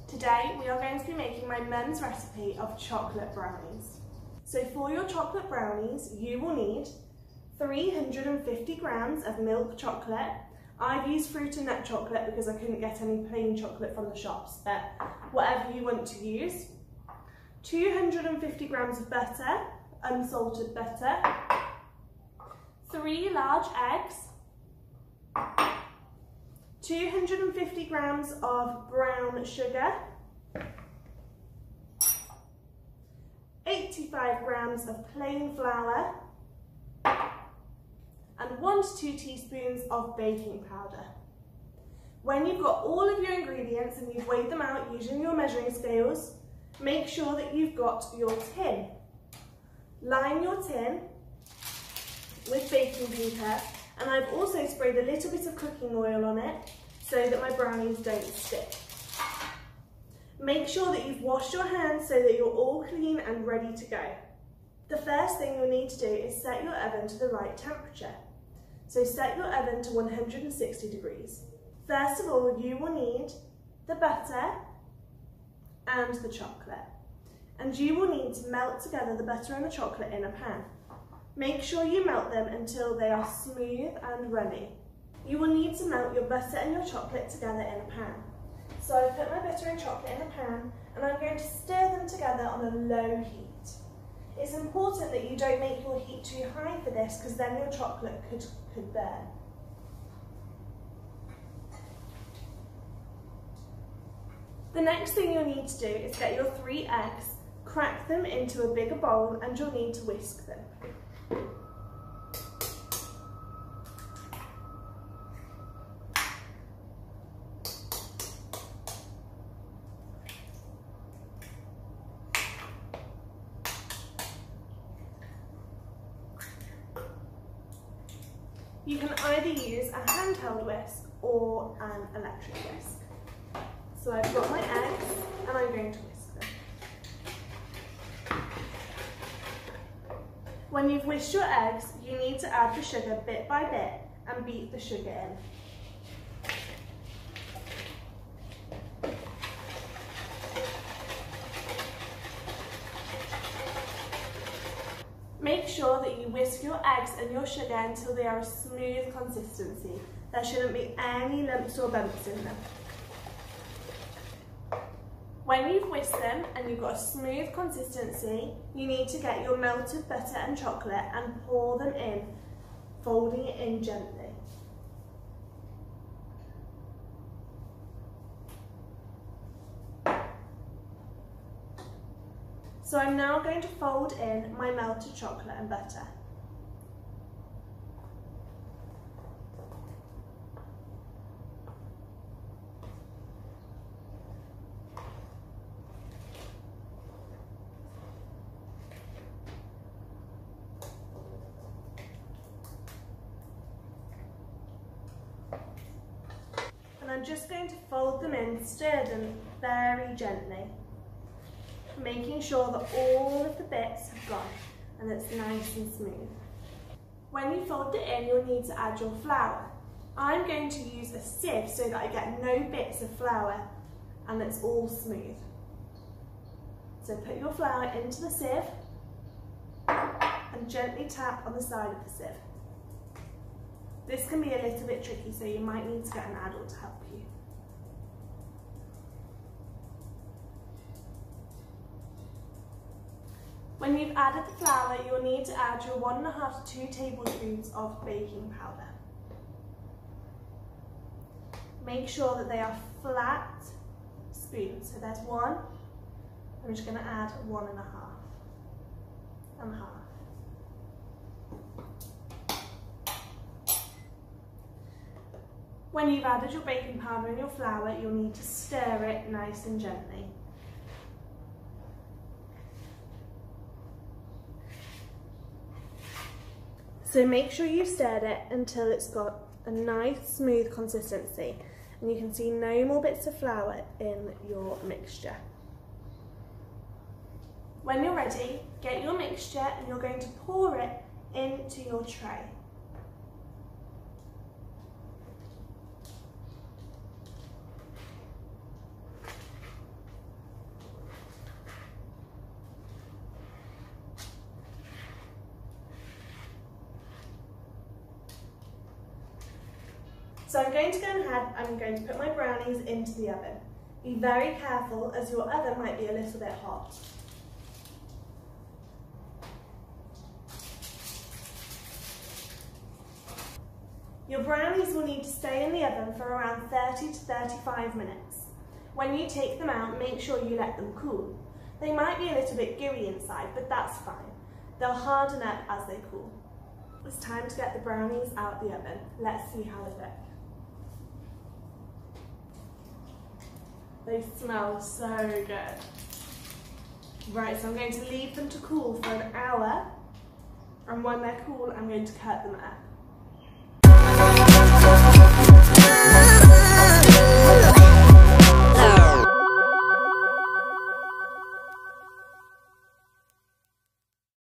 Today we are going to be making my mum's recipe of chocolate brownies. So for your chocolate brownies you will need 350 grams of milk chocolate. I've used fruit and nut chocolate because I couldn't get any plain chocolate from the shops, but whatever you want to use. 250 grams of butter, unsalted butter, 3 large eggs, 250 grams of brown sugar, 85 grams of plain flour, and 1 to 2 teaspoons of baking powder. When you've got all of your ingredients and you've weighed them out using your measuring scales, make sure that you've got your tin. Line your tin with baking paper, and I've also sprayed a little bit of cooking oil on it so that my brownies don't stick. Make sure that you've washed your hands so that you're all clean and ready to go. The first thing you'll need to do is set your oven to the right temperature. So set your oven to 160 degrees. First of all, you will need the butter and the chocolate. And you will need to melt together the butter and the chocolate in a pan. Make sure you melt them until they are smooth and runny. You will need to melt your butter and your chocolate together in a pan. So I've put my butter and chocolate in a pan and I'm going to stir them together on a low heat. It's important that you don't make your heat too high for this because then your chocolate could burn. The next thing you'll need to do is get your 3 eggs, crack them into a bigger bowl, and you'll need to whisk them. You can either use a handheld whisk or an electric whisk. So I've got my eggs and I'm going to whisk them. When you've whisked your eggs, you need to add the sugar bit by bit and beat the sugar in. Make sure that you whisk your eggs and your sugar until they are a smooth consistency. There shouldn't be any lumps or bumps in them. When you've whisked them and you've got a smooth consistency, you need to get your melted butter and chocolate and pour them in, folding it in gently. So I'm now going to fold in my melted chocolate and butter. And I'm just going to fold them in, stir them very gently, making sure that all of the bits have gone and it's nice and smooth. When you fold it in, you'll need to add your flour. I'm going to use a sieve so that I get no bits of flour and it's all smooth. So put your flour into the sieve and gently tap on the side of the sieve. This can be a little bit tricky, so you might need to get an adult to help you. When you've added the flour, you'll need to add your 1½ to 2 tablespoons of baking powder. Make sure that they are flat spoons. So there's 1, I'm just going to add 1½ and half. When you've added your baking powder and your flour, you'll need to stir it nice and gently. So make sure you've stirred it until it's got a nice smooth consistency and you can see no more bits of flour in your mixture. When you're ready, get your mixture and you're going to pour it into your tray. So I'm going to go ahead, I'm going to put my brownies into the oven. Be very careful as your oven might be a little bit hot. Your brownies will need to stay in the oven for around 30 to 35 minutes. When you take them out, make sure you let them cool. They might be a little bit gooey inside, but that's fine. They'll harden up as they cool. It's time to get the brownies out of the oven. Let's see how they look. They smell so good. Right, so I'm going to leave them to cool for an hour, and when they're cool, I'm going to cut them up.